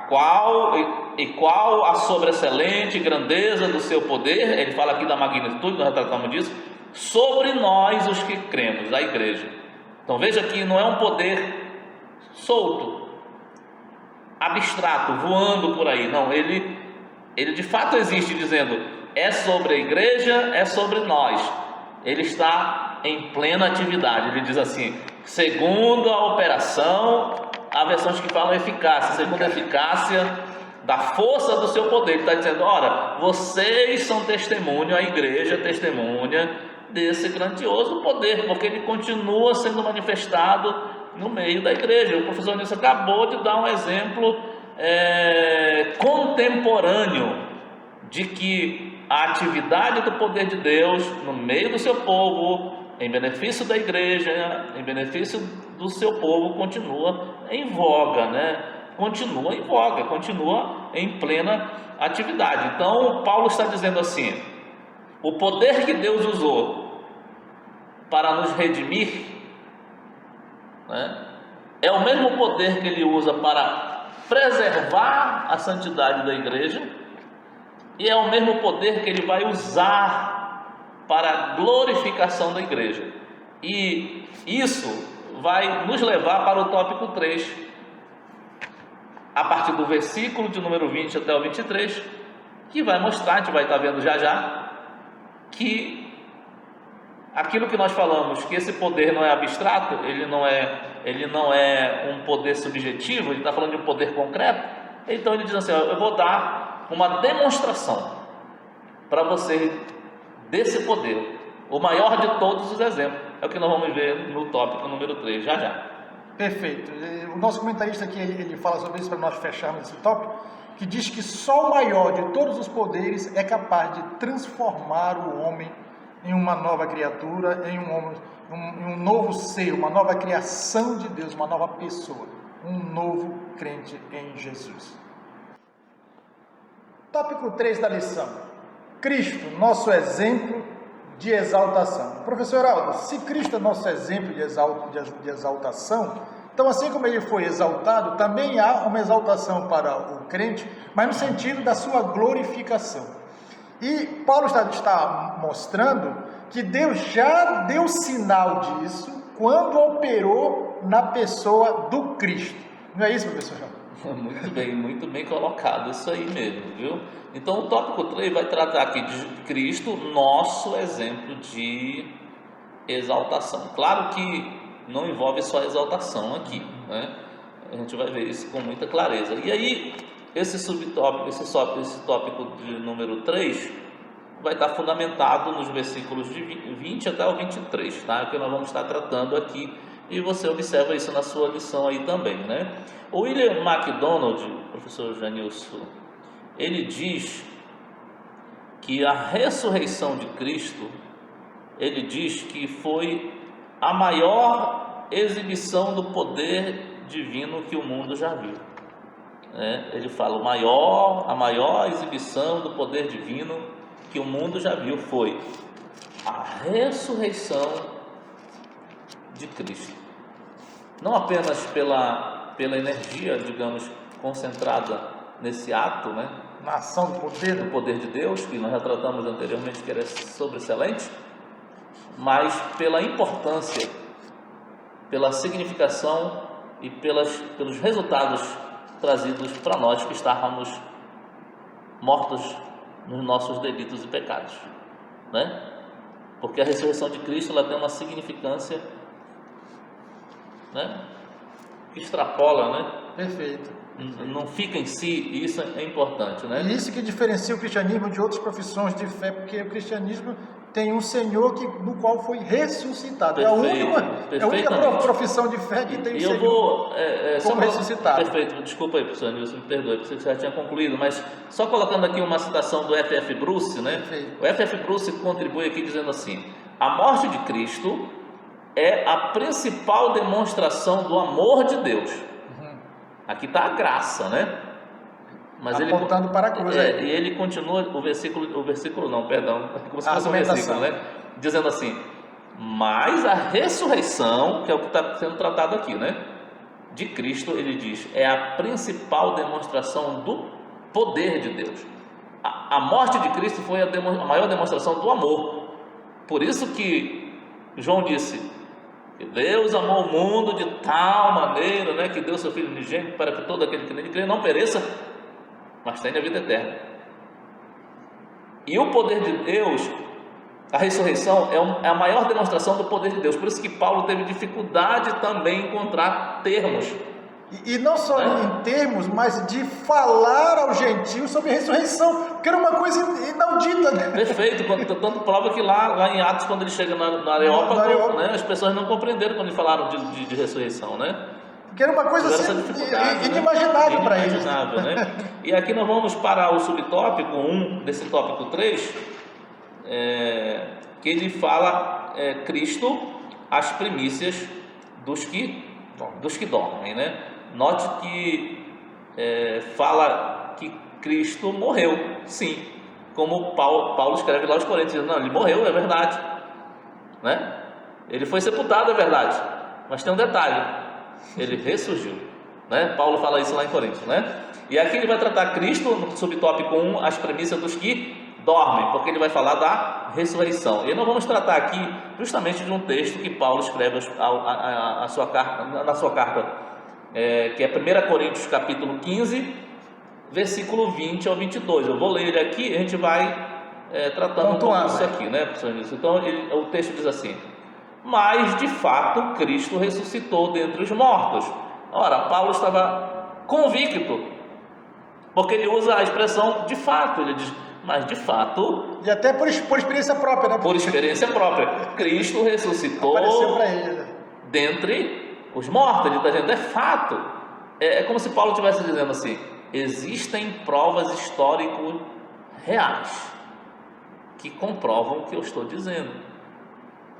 qual a sobreexcelente grandeza do seu poder, ele fala aqui da magnitude, nós tratamos disso, sobre nós os que cremos, a igreja. Então veja que não é um poder solto, abstrato, voando por aí, não, ele de fato existe, dizendo, é sobre a igreja, é sobre nós, ele está em plena atividade. Ele diz assim, segundo a operação, há versões que falam eficácia, segundo a eficácia da força do seu poder. Ele está dizendo, ora, vocês são testemunho, a igreja testemunha desse grandioso poder, porque ele continua sendo manifestado no meio da igreja. O professor Nilson acabou de dar um exemplo contemporâneo de que a atividade do poder de Deus no meio do seu povo, em benefício da igreja, em benefício do seu povo, continua em voga, né? Continua em voga, continua em plena atividade. Então, Paulo está dizendo assim, o poder que Deus usou para nos redimir, né, é o mesmo poder que ele usa para preservar a santidade da igreja, e é o mesmo poder que ele vai usar para a glorificação da igreja. E isso vai nos levar para o tópico 3, a partir do versículo de número 20 até o 23, que vai mostrar, a gente vai estar vendo já, que aquilo que nós falamos, que esse poder não é abstrato, ele não é um poder subjetivo, ele está falando de um poder concreto. Então ele diz assim, eu vou dar uma demonstração para você desse poder, o maior de todos os exemplos. É o que nós vamos ver no tópico número 3, já. Perfeito. O nosso comentarista aqui, ele fala sobre isso para nós fecharmos esse tópico, que diz que só o maior de todos os poderes é capaz de transformar o homem em uma nova criatura, em um novo ser, uma nova criação de Deus, uma nova pessoa, um novo crente em Jesus. Tópico 3 da lição, Cristo, nosso exemplo de exaltação. Professor Aldo, se Cristo é nosso exemplo de exaltação, então assim como ele foi exaltado, também há uma exaltação para o crente, mas no sentido da sua glorificação. E Paulo está mostrando que Deus já deu sinal disso quando operou na pessoa do Cristo. Não é isso, professor João? Muito bem colocado, isso aí mesmo, viu? Então o tópico 3 vai tratar aqui de Cristo, nosso exemplo de exaltação. Claro que não envolve só exaltação aqui, né? A gente vai ver isso com muita clareza. E aí, esse tópico de número 3 vai estar fundamentado nos versículos de 20 até o 23, tá? Que nós vamos estar tratando aqui, e você observa isso na sua lição aí também, né? O William MacDonald, professor Janilson, ele diz que a ressurreição de Cristo, ele diz que foi a maior exibição do poder divino que o mundo já viu. Ele fala, a maior exibição do poder divino que o mundo já viu foi a ressurreição de Cristo. Não apenas pela energia, digamos, concentrada nesse ato, né? Na ação do poder de Deus, que nós já tratamos anteriormente, que era sobreexcelente, mas pela importância, pela significação e pelos resultados trazidos para nós que estávamos mortos nos nossos delitos e pecados, né? Porque a ressurreição de Cristo, ela tem uma significância né? Que extrapola, né? Perfeito. Não fica em si, e isso é importante, né? E isso que diferencia o cristianismo de outras profissões de fé, porque o cristianismo tem um Senhor no qual foi ressuscitado. Perfeito, É a única profissão de fé que tem o Senhor como ressuscitado. Perfeito, desculpa aí, professor Nilson, me perdoe, porque você já tinha concluído, mas só colocando aqui uma citação do F.F. Bruce, né? Perfeito. O F.F. Bruce contribui aqui dizendo assim: a morte de Cristo é a principal demonstração do amor de Deus. Aqui está a graça, né? Mas apontando para a cruz. E ele continua o versículo não, perdão, como se fosse um versículo, né? Dizendo assim: mas a ressurreição, que é o que está sendo tratado aqui, né? De Cristo, ele diz, é a principal demonstração do poder de Deus. A morte de Cristo foi a maior demonstração do amor. Por isso que João disse que Deus amou o mundo de tal maneira, né, que deu seu Filho unigênito para que todo aquele que nele crê não pereça, mas tenha a vida eterna. E o poder de Deus, a ressurreição, é a maior demonstração do poder de Deus. Por isso que Paulo teve dificuldade também em encontrar termos. E não só em termos, mas de falar aos gentios sobre a ressurreição, que era uma coisa inaudita, né? Perfeito, tanto prova que lá em Atos, quando ele chega no Areópago, né, as pessoas não compreenderam quando falaram de ressurreição, né? Que era uma coisa assim, inimaginável para eles. Né? E aqui nós vamos para o subtópico 1 desse tópico 3, que ele fala Cristo, as primícias dos que dormem, né? Note que fala que Cristo morreu, sim, como Paulo escreve lá aos Coríntios, não, ele morreu, é verdade, né? Ele foi sepultado, é verdade, mas tem um detalhe, ele ressurgiu, né? Paulo fala isso lá em Coríntios, né? E aqui ele vai tratar Cristo no subtópico 1, as premissas dos que dormem, porque ele vai falar da ressurreição. E nós vamos tratar aqui justamente de um texto que Paulo escreve na sua carta, que é 1 Coríntios capítulo 15, versículo 20 ao 22. Eu vou ler ele aqui e a gente vai tratando um pouco disso aqui, né, professor Nilson? Então o texto diz assim: mas de fato Cristo ressuscitou dentre os mortos. Ora, Paulo estava convicto, porque ele usa a expressão de fato, ele diz, mas de fato, e até por experiência própria, né? Por experiência própria, Cristo ressuscitou dentre os mortos. Ele está dizendo, é fato. É como se Paulo estivesse dizendo assim: existem provas históricas reais que comprovam o que eu estou dizendo.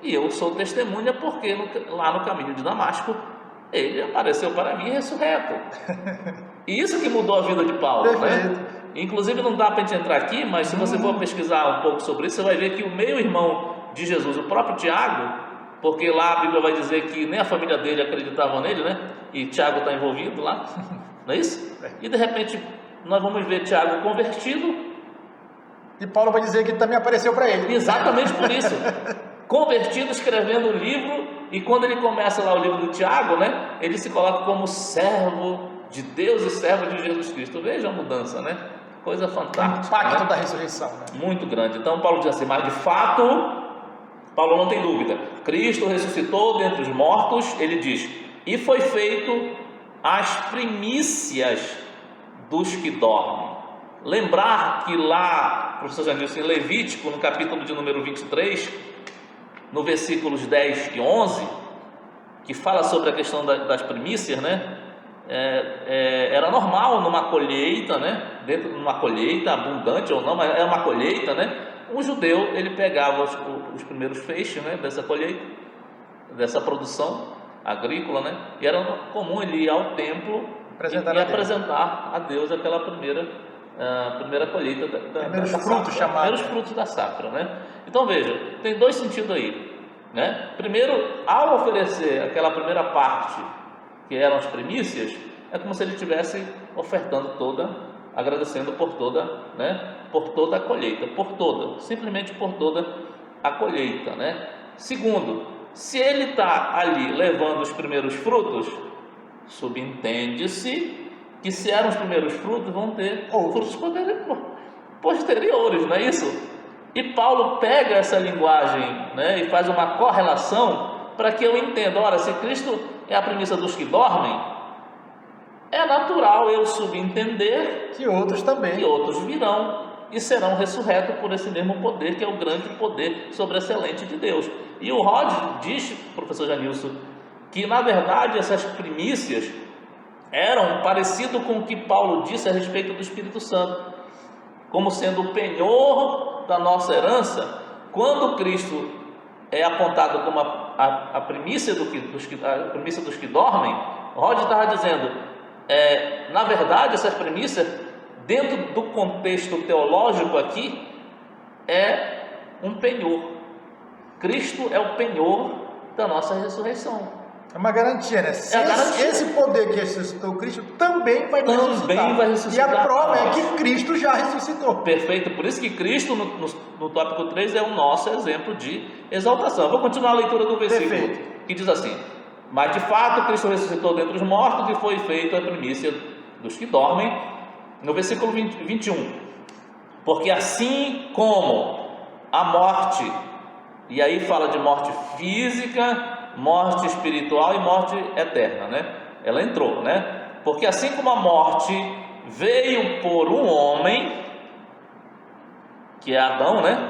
E eu sou testemunha porque lá no caminho de Damasco ele apareceu para mim ressurreto. E isso que mudou a vida de Paulo, né? Inclusive não dá para a gente entrar aqui, mas se você for pesquisar um pouco sobre isso, você vai ver que o meio-irmão de Jesus, o próprio Tiago, porque lá a Bíblia vai dizer que nem a família dele acreditava nele, né? E Tiago está envolvido lá, não é isso? E de repente nós vamos ver Tiago convertido, e Paulo vai dizer que também apareceu para ele. Exatamente por isso. Convertido, escrevendo um livro, e quando ele começa lá o livro do Tiago, né? Ele se coloca como servo de Deus e servo de Jesus Cristo. Veja a mudança, né? Coisa fantástica. O impacto da ressurreição, né? Muito grande. Então Paulo diz assim, mas de fato, Paulo não tem dúvida, Cristo ressuscitou dentre os mortos, ele diz, e foi feito as primícias dos que dormem. Lembrar que lá, professor Janilson, em Levítico, no capítulo de número 23, no versículos 10 e 11, que fala sobre a questão das primícias, né? Era normal numa colheita, né? Dentro de uma colheita, abundante ou não, mas era uma colheita, né? Um judeu, ele pegava os primeiros feixes, né? Dessa colheita, dessa produção agrícola, né? E era comum ele ir ao templo e apresentar a Deus aquela primeira colheita primeiros frutos chamados. Primeiros frutos da safra, né? Então veja, tem dois sentidos aí, né? Primeiro, ao oferecer aquela primeira parte, que eram as primícias, é como se ele estivesse ofertando agradecendo por toda, né? Por toda a colheita, simplesmente por toda a colheita, né? Segundo, se ele está ali levando os primeiros frutos, subentende-se que se eram os primeiros frutos, vão ter frutos posteriores, não é isso? E Paulo pega essa linguagem, né, e faz uma correlação para que eu entenda, ora, se Cristo é a premissa dos que dormem, é natural eu subentender Que outros também. que outros virão e serão ressurretos por esse mesmo poder, que é o grande poder sobreexcelente de Deus. E o Rod diz, professor Janilson, que na verdade essas primícias eram parecido com o que Paulo disse a respeito do Espírito Santo, como sendo o penhor da nossa herança. Quando Cristo é apontado como a primícia dos que dormem, Rod estava dizendo, na verdade, essas primícias, dentro do contexto teológico aqui, é um penhor. Cristo é o penhor da nossa ressurreição. É uma garantia, né? Esse poder que ressuscitou Cristo também vai ressuscitar. E a prova é que Cristo já ressuscitou. Perfeito. Por isso que Cristo, no tópico 3, é o nosso exemplo de exaltação. Eu vou continuar a leitura do versículo. Perfeito. Que diz assim: mas de fato Cristo ressuscitou dentre os mortos e foi feito a primícia dos que dormem. No versículo 21. Porque assim como a morte, e aí fala de morte física, morte espiritual e morte eterna, né? Ela entrou, né? Porque assim como a morte veio por um homem, que é Adão, né?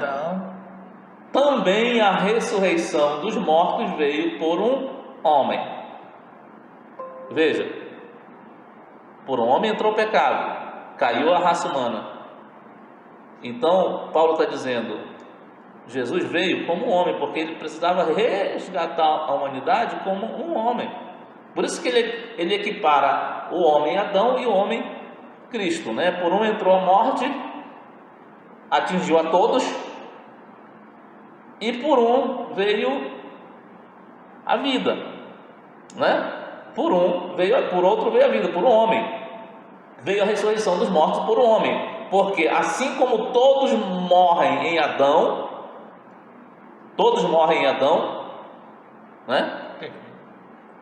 Também a ressurreição dos mortos veio por um homem. Veja, por um homem entrou o pecado, caiu a raça humana. Então, Paulo está dizendo, Jesus veio como um homem, porque ele precisava resgatar a humanidade como um homem. Por isso que ele equipara o homem Adão e o homem Cristo, né? Por um entrou a morte, atingiu a todos, e por um veio a vida, né? Por outro veio a vida, por um homem veio a ressurreição dos mortos por um homem, porque assim como todos morrem em Adão, né?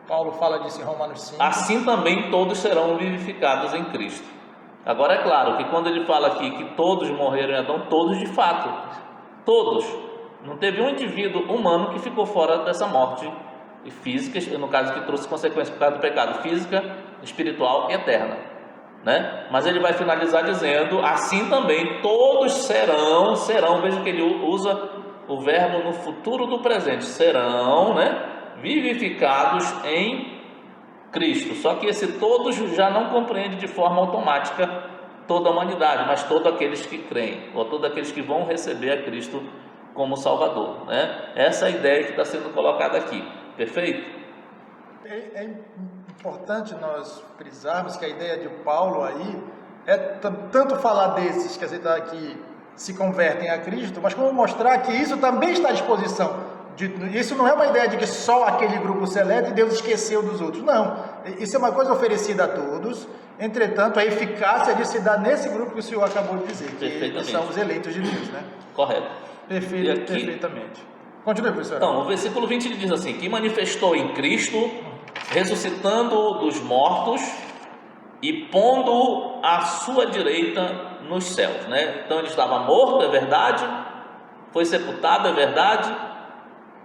Paulo fala disso em Romanos 5. Assim também todos serão vivificados em Cristo. Agora é claro que quando ele fala aqui que todos morreram em Adão, todos de fato, todos. Não teve um indivíduo humano que ficou fora dessa morte física, no caso que trouxe consequências por causa do pecado, física, espiritual e eterna, né? Mas ele vai finalizar dizendo, assim também todos serão, veja que ele usa o verbo no futuro do presente, serão, né, vivificados em Cristo. Só que esse todos já não compreende de forma automática toda a humanidade, mas todos aqueles que creem, ou todos aqueles que vão receber a Cristo como Salvador, né? Essa é a ideia que está sendo colocada aqui, perfeito? É importante nós frisarmos que a ideia de Paulo aí é tanto falar desses que se convertem a Cristo, mas como mostrar que isso também está à disposição. Isso não é uma ideia de que só aquele grupo seleto e Deus esqueceu dos outros. Não, isso é uma coisa oferecida a todos. Entretanto, a eficácia de se dar nesse grupo que o senhor acabou de dizer, que eles são os eleitos de Deus, né? Correto. Perfeitamente. Continue, professor. Então, o versículo 20 ele diz assim, que manifestou em Cristo, ressuscitando dos mortos e pondo à sua direita nos céus, né? Então ele estava morto, é verdade, foi sepultado, é verdade,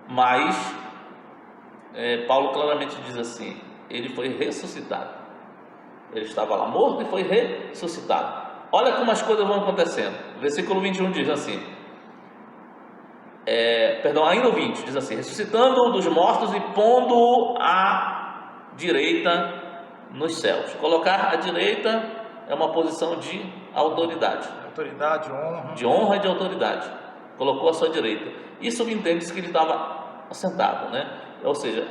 mas Paulo claramente diz assim, ele foi ressuscitado. Ele estava lá morto e foi ressuscitado. Olha como as coisas vão acontecendo. Versículo 21 diz assim, ainda o 20 diz assim, ressuscitando dos mortos e pondo à direita nos céus. Colocar à direita é uma posição de autoridade. Autoridade, honra. De honra e de autoridade. Colocou à sua direita. Isso entende-se que ele estava assentado, né? Ou seja,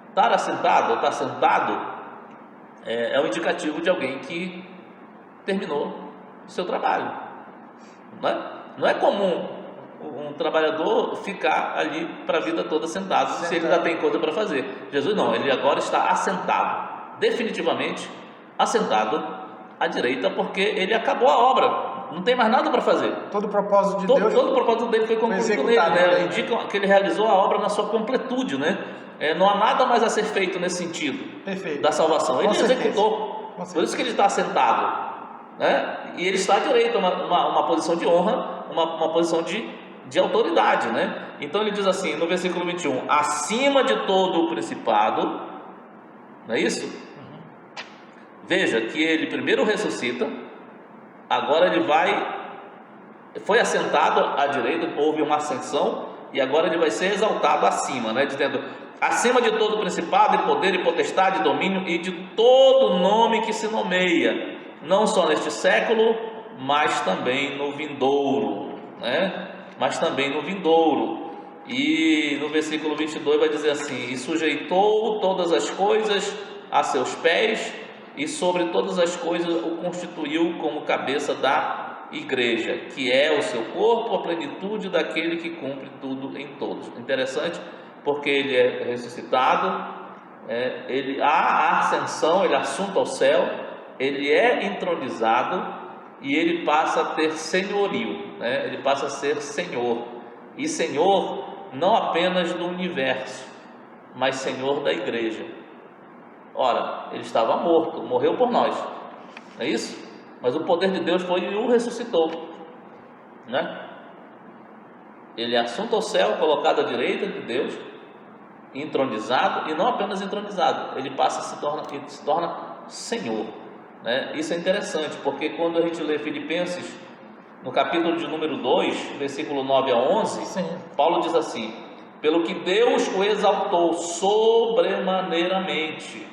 estar assentado, estar sentado, é um indicativo de alguém que terminou o seu trabalho. Não é comum um trabalhador ficar ali para a vida toda sentado, se ele ainda tem coisa para fazer. Jesus não, ele agora está assentado, definitivamente assentado à direita, porque ele acabou a obra, não tem mais nada para fazer. Todo o propósito de Deus, todo o propósito dele foi concluído nele, né? Indica que ele realizou a obra na sua completude, né? Não há nada mais a ser feito nesse sentido. Perfeito. Da salvação. Ele executou. Por isso que ele está assentado, né? E ele está à direita, uma posição de honra, uma posição de autoridade, né? Então ele diz assim no versículo 21, acima de todo o principado, não é isso? Veja que ele primeiro ressuscita, agora ele foi assentado à direita, houve uma ascensão, e agora ele vai ser exaltado acima, né? Dizendo, acima de todo principado e poder e potestade, domínio e de todo nome que se nomeia, não só neste século, mas também no vindouro, né? Mas também no vindouro. E no versículo 22 vai dizer assim, e sujeitou todas as coisas a seus pés, e sobre todas as coisas o constituiu como cabeça da igreja, que é o seu corpo, a plenitude daquele que cumpre tudo em todos. Interessante, porque ele é ressuscitado, ele há a ascensão, ele é assunto ao céu, ele é entronizado e ele passa a ter senhorio, né? Ele passa a ser Senhor, e Senhor não apenas do universo, mas Senhor da igreja. Ora, ele estava morto, morreu por nós, não é isso? Mas o poder de Deus foi e o ressuscitou, né? Ele é assunto ao céu, colocado à direita de Deus, entronizado, e não apenas entronizado, ele passa a se torna Senhor, né? Isso é interessante, porque quando a gente lê Filipenses, no capítulo de número 2, versículo 9 a 11, Sim. Paulo diz assim, pelo que Deus o exaltou sobremaneiramente,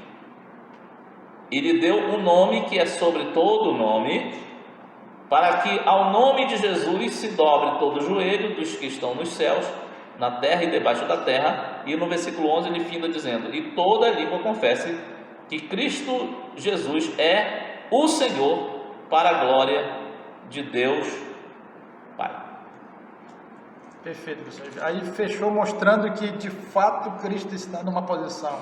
e lhe deu um nome que é sobre todo nome, para que ao nome de Jesus se dobre todo o joelho dos que estão nos céus, na terra e debaixo da terra. E no versículo 11 ele finda dizendo, e toda língua confesse que Cristo Jesus é o Senhor, para a glória de Deus Pai. Perfeito, professor. Aí fechou mostrando que de fato Cristo está numa posição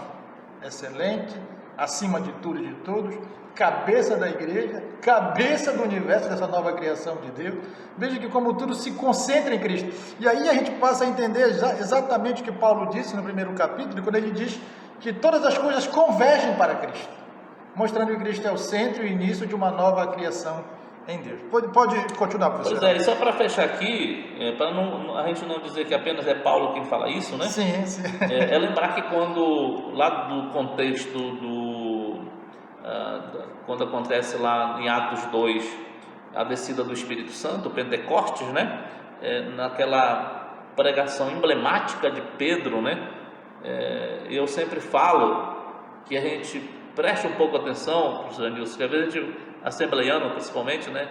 excelente, acima de tudo e de todos, cabeça da igreja, cabeça do universo, dessa nova criação de Deus. Veja que como tudo se concentra em Cristo. E aí a gente passa a entender exatamente o que Paulo disse no primeiro capítulo, quando ele diz que todas as coisas convergem para Cristo, mostrando que Cristo é o centro e o início de uma nova criação em Deus. Pode continuar, professor. Pois é, e só para fechar aqui, para a gente não dizer que apenas é Paulo quem fala isso, né? Sim, sim. É lembrar que quando, lá do contexto quando acontece lá em Atos 2, a descida do Espírito Santo, o Pentecostes, né? Naquela pregação emblemática de Pedro, né? Eu sempre falo que a gente preste um pouco atenção, professor Nilson, que às vezes a gente, assembleiano principalmente, né?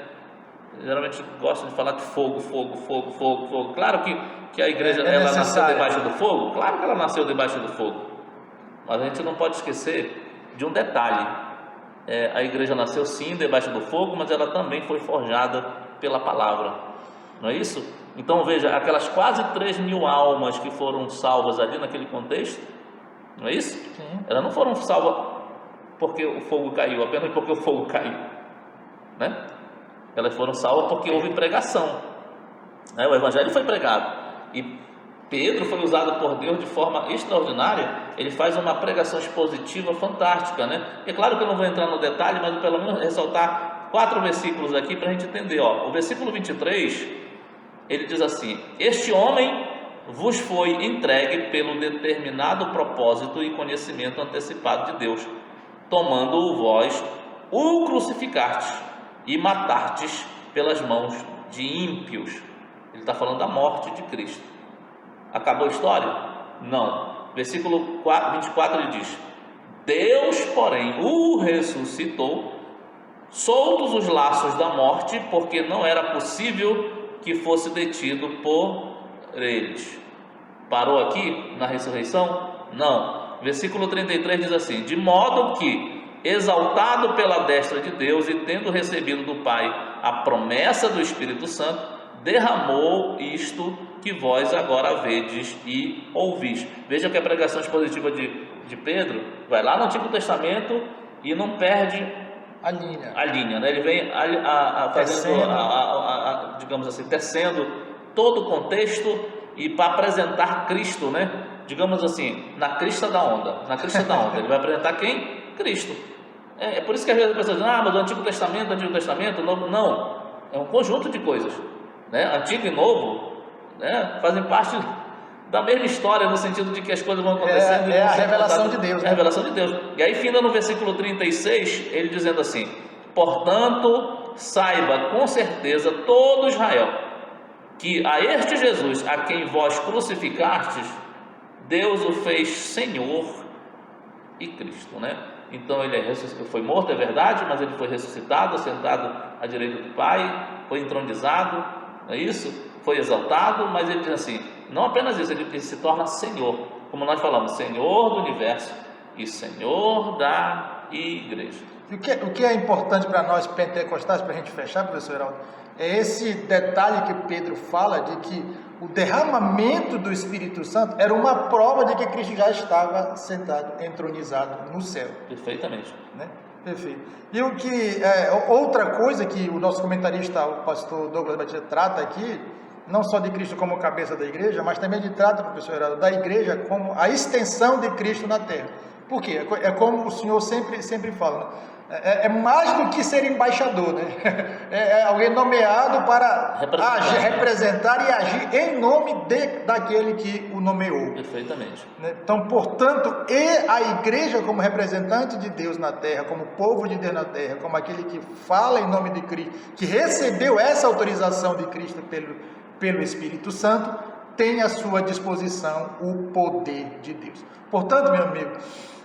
Geralmente gosta de falar de fogo, fogo, fogo, fogo, fogo. Claro que a igreja ela nasceu debaixo do fogo, claro que ela nasceu debaixo do fogo, mas a gente não pode esquecer de um detalhe. A igreja nasceu sim debaixo do fogo, mas ela também foi forjada pela palavra, não é isso? Então veja, aquelas quase 3.000 almas que foram salvas ali naquele contexto, não é isso? Sim. Elas não foram salvas porque o fogo caiu, apenas porque o fogo caiu, né? Elas foram salvas porque houve pregação, né? O evangelho foi pregado, e Pedro foi usado por Deus de forma extraordinária. Ele faz uma pregação expositiva fantástica, né? É claro que eu não vou entrar no detalhe, mas pelo menos ressaltar 4 versículos aqui para a gente entender. O versículo 23, ele diz assim: este homem vos foi entregue pelo determinado propósito e conhecimento antecipado de Deus, tomando vós o crucificastes e matastes pelas mãos de ímpios. Ele está falando da morte de Cristo. Acabou a história? Não. Versículo 24 ele diz: Deus, porém, o ressuscitou, soltos os laços da morte, porque não era possível que fosse detido por eles. Parou aqui na ressurreição? Não. Versículo 33 diz assim: de modo que, exaltado pela destra de Deus e tendo recebido do Pai a promessa do Espírito Santo, derramou isto que vós agora vedes e ouvis. Veja que a pregação expositiva de Pedro vai lá no Antigo Testamento e não perde a linha, né? Ele vem fazendo, digamos assim, tecendo todo o contexto e para apresentar Cristo, né? Digamos assim, na crista da onda, ele vai apresentar quem? Cristo. É por isso que às vezes as pessoas dizem: mas o Antigo Testamento, Novo, não, é um conjunto de coisas, né? Antigo e Novo, né? Fazem parte da mesma história, no sentido de que as coisas vão acontecendo. É a revelação de Deus. É a revelação de Deus. E aí, finda no versículo 36, ele dizendo assim: portanto, saiba com certeza todo Israel, que a este Jesus, a quem vós crucificastes, Deus o fez Senhor e Cristo, né? Então ele foi morto, é verdade, mas ele foi ressuscitado, sentado à direita do Pai, foi entronizado, não é isso? Foi exaltado, mas ele diz assim, não apenas isso, ele se torna Senhor, como nós falamos, Senhor do universo e Senhor da igreja. E o que é importante para nós pentecostais, para a gente fechar, professor Heraldo, é esse detalhe que Pedro fala de que o derramamento do Espírito Santo era uma prova de que Cristo já estava sentado, entronizado no céu. Perfeitamente. Né? Perfeito. E o que outra coisa que o nosso comentarista, o pastor Douglas Batista, trata aqui, não só de Cristo como cabeça da igreja, mas também ele trata, professor Heraldo, da igreja como a extensão de Cristo na terra. Por quê? É como o senhor sempre fala, né? É mais do que ser embaixador, né? É alguém nomeado para representar e agir em nome daquele que o nomeou. Perfeitamente. Então, portanto, e a igreja como representante de Deus na terra, como povo de Deus na terra, como aquele que fala em nome de Cristo, que recebeu essa autorização de Cristo pelo Espírito Santo, tem à sua disposição o poder de Deus. Portanto, meu amigo,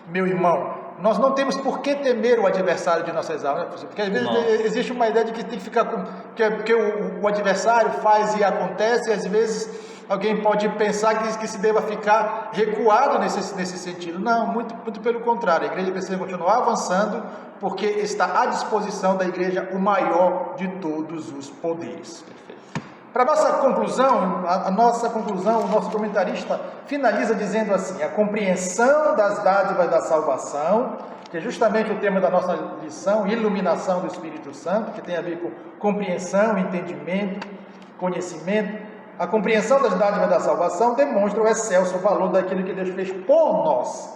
meu irmão, nós não temos por que temer o adversário de nossas almas, né, professor? Porque às vezes existe uma ideia de que tem que ficar com que o adversário faz e acontece, e às vezes alguém pode pensar que se deva ficar recuado nesse sentido. Não, muito pelo contrário, a igreja precisa continuar avançando, porque está à disposição da igreja o maior de todos os poderes. Para a nossa conclusão, o nosso comentarista finaliza dizendo assim: a compreensão das dádivas da salvação, que é justamente o tema da nossa lição, iluminação do Espírito Santo, que tem a ver com compreensão, entendimento, conhecimento. A compreensão das dádivas da salvação demonstra o excelso valor daquilo que Deus fez por nós.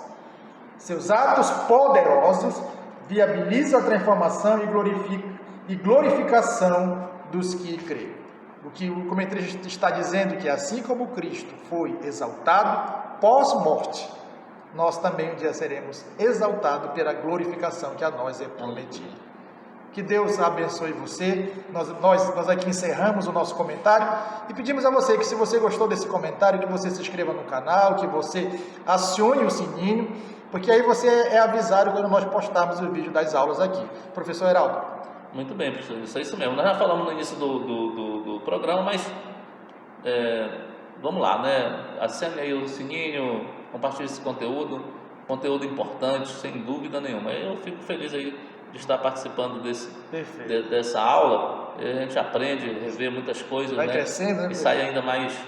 Seus atos poderosos viabilizam a transformação e glorificação dos que creem. O que o comentarista está dizendo que assim como Cristo foi exaltado pós-morte, nós também um dia seremos exaltados pela glorificação que a nós é prometida. Que Deus abençoe você. Nós aqui encerramos o nosso comentário e pedimos a você que, se você gostou desse comentário, que você se inscreva no canal, que você acione o sininho, porque aí você é avisado quando nós postarmos o vídeo das aulas aqui. Professor Heraldo. Muito bem, professor, isso é isso mesmo. Nós já falamos no início do programa, mas vamos lá, né? Acene aí o sininho, compartilhe esse conteúdo importante, sem dúvida nenhuma. Eu fico feliz aí de estar participando dessa aula. A gente aprende, revê muitas coisas, vai né? Crescendo, né? E sai ainda mais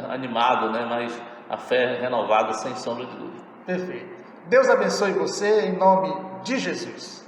animado, né? Mais a fé renovada, sem sombra de dúvida. Perfeito. Deus abençoe você em nome de Jesus.